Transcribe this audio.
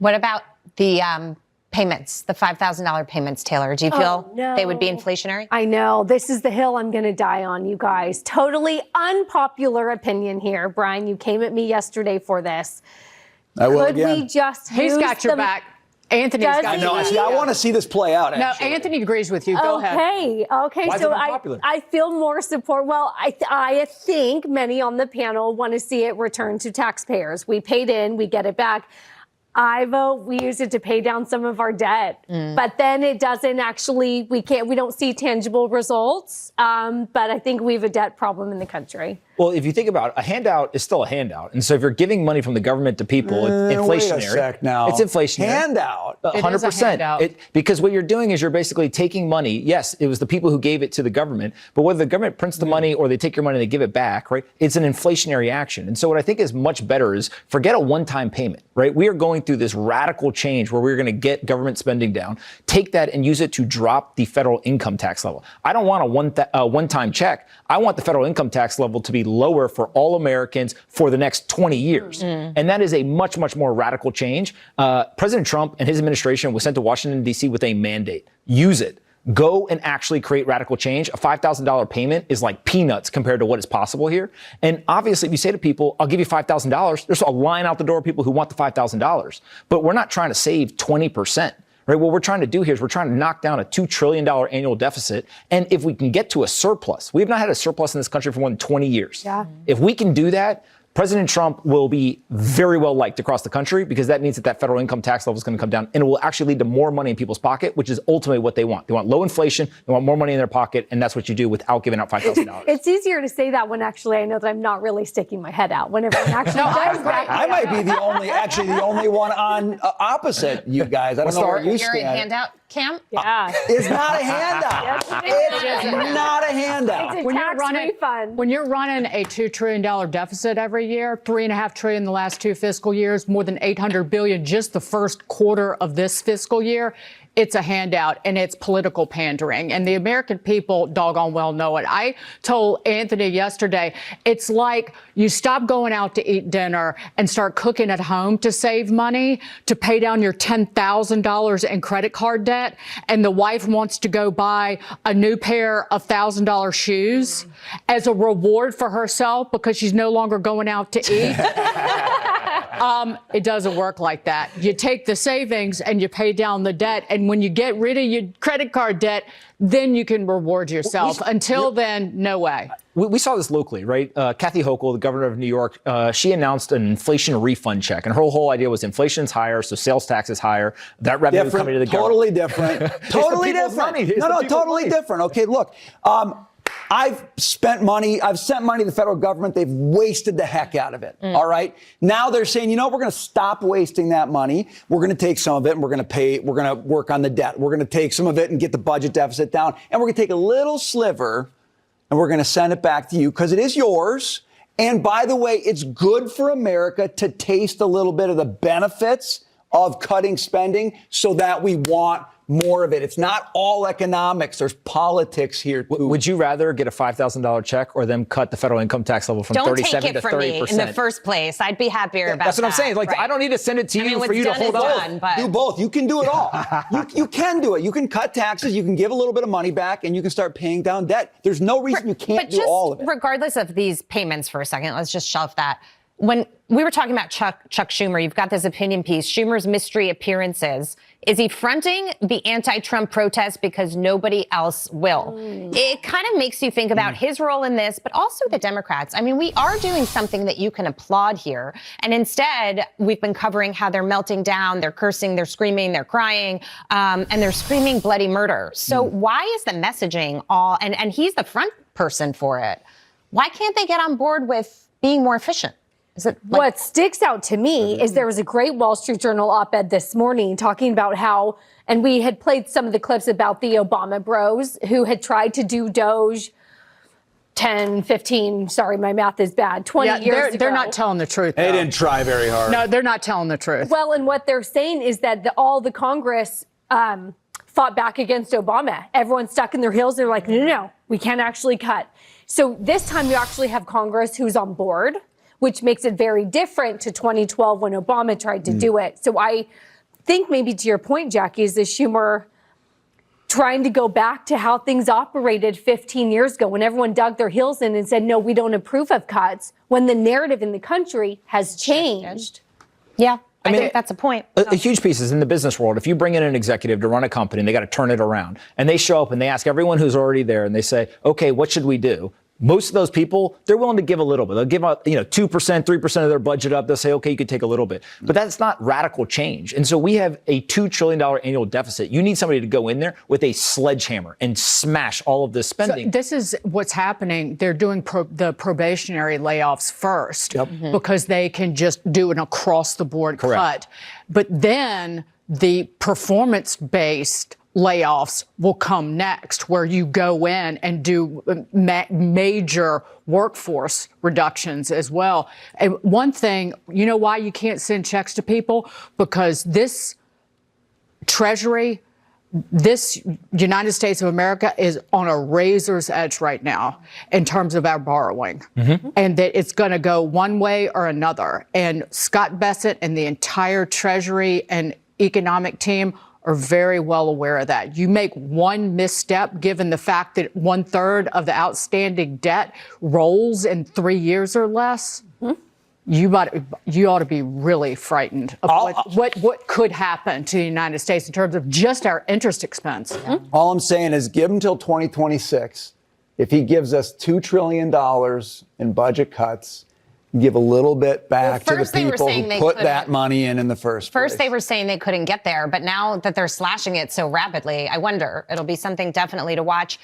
What about the payments, the $5,000 payments, Taylor? Do you feel they would be inflationary? I know. This is the hill I'm going to die on, you guys. Totally unpopular opinion here. Brian, you came at me yesterday for this. I will Could again. we just He's got your back. Anthony's got I your know. back. See, I want to see this play out. No, Actually. Anthony agrees with you. Go ahead. Okay. Why is So it unpopular? I feel more support. Well, I think many on the panel want to see it return to taxpayers. We paid in, we get it back. I vote we use it to pay down some of our debt, but then it doesn't actually, we don't see tangible results. But I think we have a debt problem in the country. Well, if you think about it, a handout is still a handout. And so if you're giving money from the government to people, it's inflationary. Wait a sec now. It's inflationary. Handout. 100%. Because what you're doing is you're basically taking money. Yes, it was the people who gave it to the government, but whether the government prints the money or they take your money and they give it back, right? It's an inflationary action. And so what I think is much better is forget a one-time payment, right? We are going through this radical change where we're going to get government spending down, take that and use it to drop the federal income tax level. I don't want a one-time check. I want the federal income tax level to be lower for all Americans for the next 20 years. And that is a much, much more radical change. President Trump and his administration was sent to Washington, D.C. with a mandate. Use it. Go and actually create radical change. A $5,000 payment is like peanuts compared to what is possible here. And obviously, if you say to people, I'll give you $5,000, there's a line out the door of people who want the $5,000. But we're not trying to save 20%. Right? What we're trying to do here is we're trying to knock down a $2 trillion annual deficit. And if we can get to a surplus, we have not had a surplus in this country for more than 20 years. Yeah. If we can do that, President Trump will be very well liked across the country because that means that federal income tax level is going to come down and it will actually lead to more money in people's pocket, which is ultimately what they want. They want low inflation. They want more money in their pocket. And that's what you do without giving out $5,000. It's easier to say that when actually I know that I'm not really sticking my head out. When everyone actually does that. I might be the only one on opposite you guys. I don't know where you You're in stand. handout, Cam? Yeah. It's not a handout. Yes, It's not a handout. It's a tax refund. When you're running a $2 trillion deficit every year, $3.5 trillion the last 2 fiscal years, more than $800 billion just the first quarter of this fiscal year, it's a handout and it's political pandering. And the American people doggone well know it. I told Anthony yesterday, it's like you stop going out to eat dinner and start cooking at home to save money, to pay down your $10,000 in credit card debt. And the wife wants to go buy a new pair of $1,000 shoes as a reward for herself because she's no longer going out to eat. It doesn't work like that. You take the savings and you pay down the debt. And when you get rid of your credit card debt, then you can reward yourself. Until then, no way. We saw this locally, right? Kathy Hochul, the governor of New York, she announced an inflation refund check. And her whole idea was inflation's higher, so sales tax is higher. That revenue coming to the government. Totally different. Totally different. No, totally different. Okay, look. I've spent money. I've sent money to the federal government. They've wasted the heck out of it. All right. Now they're saying, we're going to stop wasting that money. We're going to take some of it and we're going to work on the debt. We're going to take some of it and get the budget deficit down. And we're going to take a little sliver and we're going to send it back to you because it is yours. And by the way, it's good for America to taste a little bit of the benefits of cutting spending so that we want more of it. It's not all economics. There's politics here, too. Would you rather get a $5,000 check or them cut the federal income tax level from 37 to 30%? Don't take it from me in the first place. I'd be happier about that. That's what I'm saying. Like, right. I don't need to send it to you for you to hold on. Do both. You can do it all. you can do it. You can cut taxes. You can give a little bit of money back, and you can start paying down debt. There's no reason you can't do all of it. Regardless of these payments for a second, let's just shelve that. When we were talking about Chuck Schumer, you've got this opinion piece, Schumer's mystery appearances. Is he fronting the anti-Trump protest because nobody else will? It kind of makes you think about his role in this, but also the Democrats. I mean, we are doing something that you can applaud here. And instead, we've been covering how they're melting down, they're cursing, they're screaming, they're crying, and they're screaming bloody murder. So why is the messaging all, and he's the front person for it. Why can't they get on board with being more efficient? Is it what sticks out to me is there was a great Wall Street Journal op-ed this morning talking about how, and we had played some of the clips about the Obama bros who had tried to do DOGE 10, 15, sorry, my math is bad, 20 years ago. They're not telling the truth. They didn't try very hard. No, they're not telling the truth. Well, and what they're saying is that all the Congress fought back against Obama. Everyone's stuck in their heels. They're like, no, we can't actually cut. So this time you actually have Congress who's on board which makes it very different to 2012 when Obama tried to do it. So I think maybe to your point, Jackie, is this Schumer trying to go back to how things operated 15 years ago when everyone dug their heels in and said, no, we don't approve of cuts, when the narrative in the country has changed. Yeah. I think that's a point. A huge piece is in the business world. If you bring in an executive to run a company and they got to turn it around, and they show up and they ask everyone who's already there and they say, okay, what should we do? Most of those people, they're willing to give a little bit. They'll give out, 2%, 3% of their budget up. They'll say, okay, you could take a little bit. But that's not radical change. And so we have a $2 trillion annual deficit. You need somebody to go in there with a sledgehammer and smash all of this spending. So this is what's happening. They're doing the probationary layoffs first because they can just do an across-the-board cut. But then the performance-based layoffs will come next, where you go in and do major workforce reductions as well. And one thing, you know why you can't send checks to people? Because this Treasury, this United States of America is on a razor's edge right now in terms of our borrowing, and that it's going to go one way or another. And Scott Bessent and the entire Treasury and economic team are very well aware of that. You make one misstep, given the fact that 1/3 of the outstanding debt rolls in 3 years or less, you ought to be really frightened of what could happen to the United States in terms of just our interest expense. All I'm saying is give him till 2026. If he gives us $2 trillion in budget cuts, give a little bit back to the people who put that money in the first place. First, they were saying they couldn't get there, but now that they're slashing it so rapidly, I wonder. It'll be something definitely to watch.